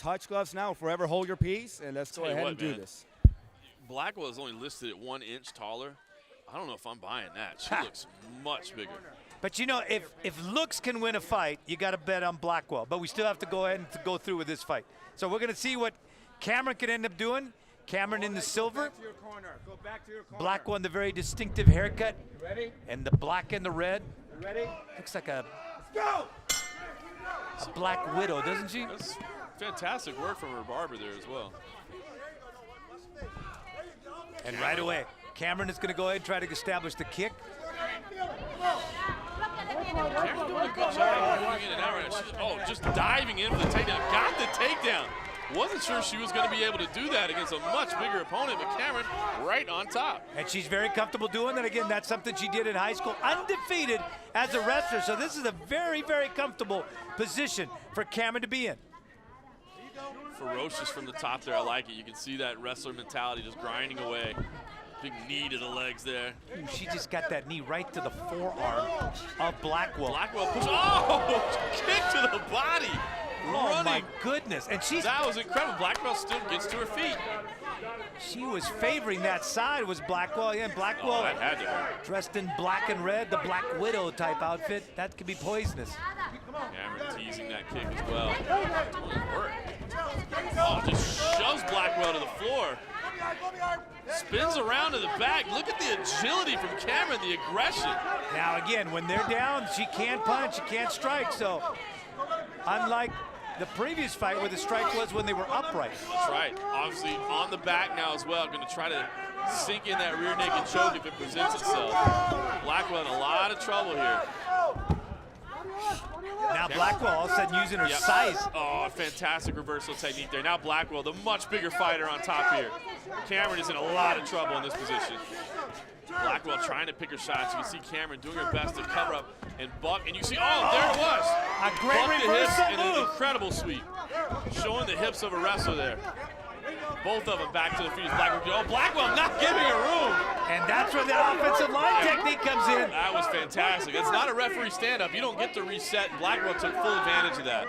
touch gloves now, forever hold your peace, and let's go ahead and do this. Blackwell is only listed at 1 inch taller. I don't know if I'm buying that. She looks much bigger. But you know, if looks can win a fight, you got to bet on Blackwell. But we still have to go ahead and go through with this fight. So we're going to see what Cameron can end up doing. Cameron in the silver. Go back to your corner. Blackwell in the very distinctive haircut. Ready? And the black and the red. Ready? Looks like a Go! black widow, doesn't she? That's fantastic work from her barber there as well. And right away, Cameron is going to go ahead and try to establish the kick. Cameron's doing a good job moving in and out right now. Just diving in for the takedown. Got the takedown. Wasn't sure she was going to be able to do that against a much bigger opponent, but Cameron right on top. And she's very comfortable doing that. Again, that's something she did in high school, undefeated as a wrestler. So this is a very, very comfortable position for Cameron to be in. Ferocious from the top there. I like it. You can see that wrestler mentality just grinding away. Big knee to the legs there. Ooh, she just got that knee right to the forearm of Blackwell. Blackwell push. Oh, kick to the body. Oh, Running. my goodness. And That was incredible. Blackwell still gets to her feet. She was favoring that side, was Blackwell. Yeah, Blackwell that had to hurt. dressed in black and red, the Black Widow type outfit. That could be poisonous. Cameron teasing that kick as well. Work. Oh, just shoves Blackwell to the floor. Spins around to the back. Look at the agility from Cameron, the aggression. Now again, when they're down, she can't punch, she can't strike. So unlike the previous fight where the strike was when they were upright. That's right. Obviously on the back now as well. Going to try to sink in that rear naked choke if it presents itself. Blackwell in a lot of trouble here. Now Blackwell all of a sudden using her size. Oh, fantastic reversal technique there. Now Blackwell, the much bigger fighter on top here. Cameron is in a lot of trouble in this position. Blackwell trying to pick her shots. You can see Cameron doing her best to cover up and buck. And you see, there it was. A great Buck the hips reversal and an move. incredible sweep. Showing the hips of a wrestler there. Both of them back to the feet. Blackwell not giving her room. And that's where the offensive line technique comes in. That was fantastic. It's not a referee stand-up. You don't get to reset, and Blackwell took full advantage of that.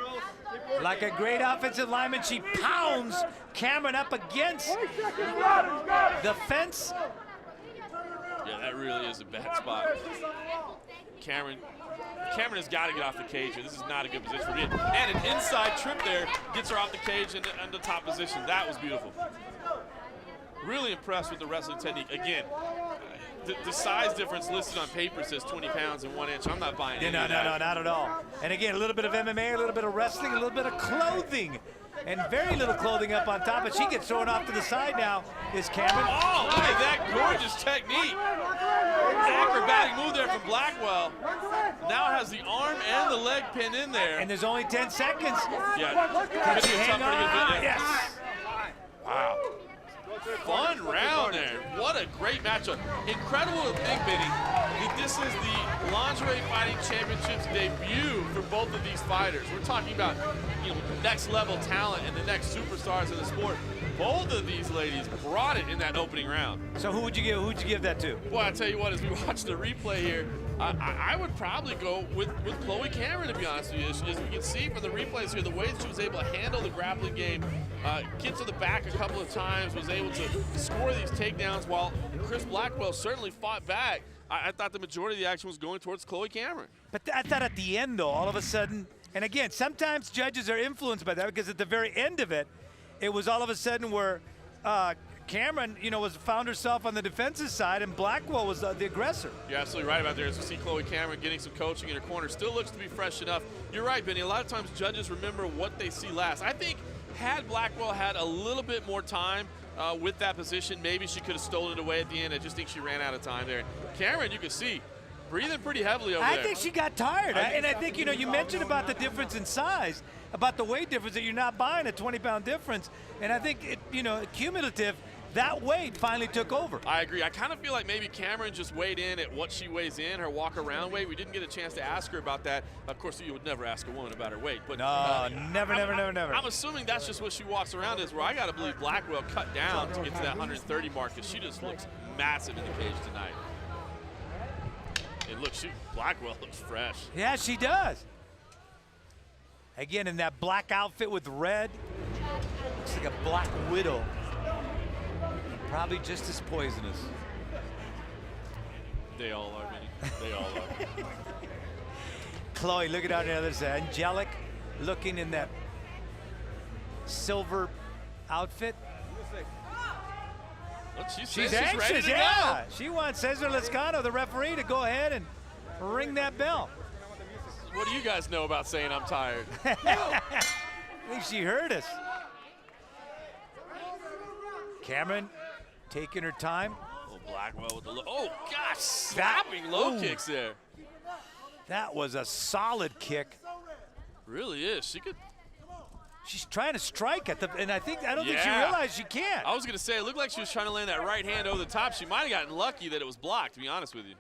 Like a great offensive lineman, she pounds Cameron up against the fence. Yeah, that really is a bad spot. Cameron has got to get off the cage here. This is not a good position for him. And an inside trip there gets her off the cage in the top position. That was beautiful. Really impressed with the wrestling technique. Again, the size difference listed on paper says 20 pounds and 1 inch. I'm not buying it. No, not at all. And again, a little bit of MMA, a little bit of wrestling, a little bit of clothing. And very little clothing up on top, but she gets thrown off to the side now, is Cameron. Oh, look at that gorgeous technique. Acrobatic move there from Blackwell. Now has the arm and the leg pin in there. And there's only 10 seconds. Yeah. Can she hang on? Yes. Wow. Fun round there. What a great matchup. Incredible to think, Benny, that this is the Lingerie Fighting Championships debut for both of these fighters. We're talking about, next level talent and the next superstars in the sport. Both of these ladies brought it in that opening round. So who'd you give that to? Boy, I tell you what, as we watch the replay here, I would probably go with Chloe Cameron, to be honest with you. As we can see from the replays here, the way that she was able to handle the grappling game, get to the back a couple of times, was able to score these takedowns while Chris Blackwell certainly fought back. I thought the majority of the action was going towards Chloe Cameron. But I thought at the end, though, all of a sudden, and again, sometimes judges are influenced by that because at the very end of it, it was all of a sudden where Cameron, found herself on the defensive side, and Blackwell was the aggressor. You're absolutely right about there. As we see Chloe Cameron getting some coaching in her corner, still looks to be fresh enough. You're right, Benny. A lot of times judges remember what they see last. I think had Blackwell had a little bit more time with that position, maybe she could have stolen it away at the end. I just think she ran out of time there. Cameron, you can see, breathing pretty heavily over there. I think she got tired. And I think, you mentioned about the difference in size, about the weight difference, that you're not buying a 20-pound difference. And I think, cumulative, that weight finally took over. I agree. I kind of feel like maybe Cameron just weighed in at what she weighs in, her walk-around weight. We didn't get a chance to ask her about that. Of course, you would never ask a woman about her weight. But no, never. I'm assuming that's just what she walks around as, where I got to believe Blackwell cut down to get to that 130 mark, because she just looks massive in the cage tonight. And look, Blackwell looks fresh. Yeah, she does. Again, in that black outfit with red. Looks like a black widow. Probably just as poisonous. They all are, Vinny. They all are. Chloe, look at on the other side. Angelic looking in that silver outfit. Look, She's ready anxious, to yeah. go. She wants Cesar Lezcano, the referee, to go ahead and ring that bell. What do you guys know about saying I'm tired? I think she heard us. Cameron taking her time. Oh, Blackwell with the low. Oh, gosh, slapping low kicks there. That was a solid kick. Really is. She could. She's trying to strike at the, and I don't think she Yeah. realized she can't. I was going to say, it looked like she was trying to land that right hand over the top. She might have gotten lucky that it was blocked, to be honest with you.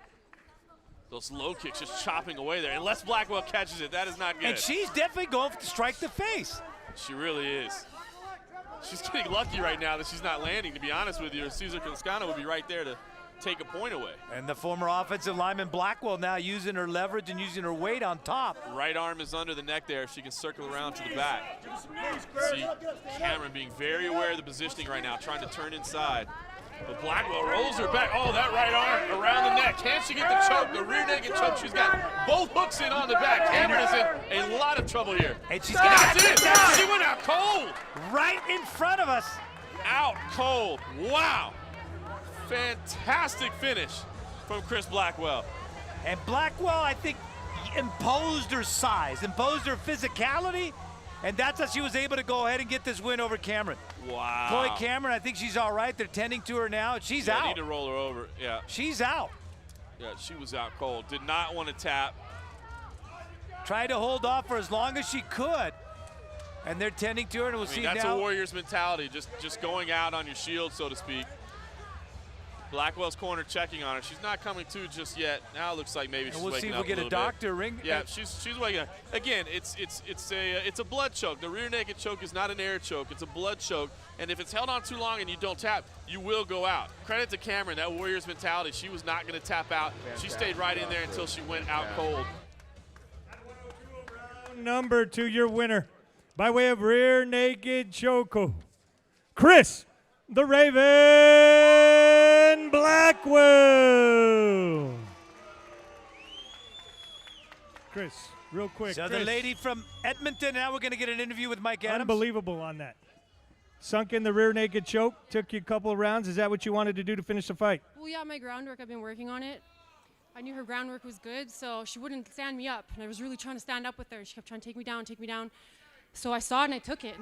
Those low kicks just chopping away there. Unless Blackwell catches it, that is not good. And she's definitely going to strike the face. She really is. She's getting lucky right now that she's not landing, to be honest with you. Cesar Lezcano would be right there to take a point away. And the former offensive lineman Blackwell now using her leverage and using her weight on top. Right arm is under the neck there. If she can circle around to the back. See Cameron being very aware of the positioning right now, trying to turn inside. But Blackwell rolls her back. Oh, that right arm around the neck. Can she get the choke, the rear naked choke? She's got both hooks in on the back. Cameron is in a lot of trouble here. And she's got it. She went out cold. Right in front of us. Out cold. Wow. Fantastic finish from Chris Blackwell. And Blackwell, I think, imposed her size, imposed her physicality, and that's how she was able to go ahead and get this win over Cameron. Wow. Chloe Cameron, I think she's all right. They're tending to her now. She's out. They need to roll her over. Yeah. She's out. Yeah, she was out cold. Did not want to tap. Tried to hold off for as long as she could. And they're tending to her, and we'll see that's now. a Warriors mentality, just going out on your shield, so to speak. Blackwell's corner checking on her. She's not coming to just yet. Now it looks like maybe she's waking up. We'll see if we get a doctor ring. Yeah, she's waking up. Again, it's a blood choke. The rear naked choke is not an air choke. It's a blood choke. And if it's held on too long and you don't tap, you will go out. Credit to Cameron, that Warriors mentality. She was not going to tap out. She stayed right in there until she went out cold. Number 2, your winner, by way of rear naked choke, Chris the Raven Blackwell. Chris, real quick. So Chris, the lady from Edmonton, now we're going to get an interview with Mike Adams. unbelievable on that. Sunk in the rear naked choke, took you a couple of rounds. Is that what you wanted to do to finish the fight? Well, yeah, my groundwork, I've been working on it. I knew her groundwork was good, so she wouldn't stand me up. And I was really trying to stand up with her. She kept trying to take me down, take me down. So I saw it and I took it.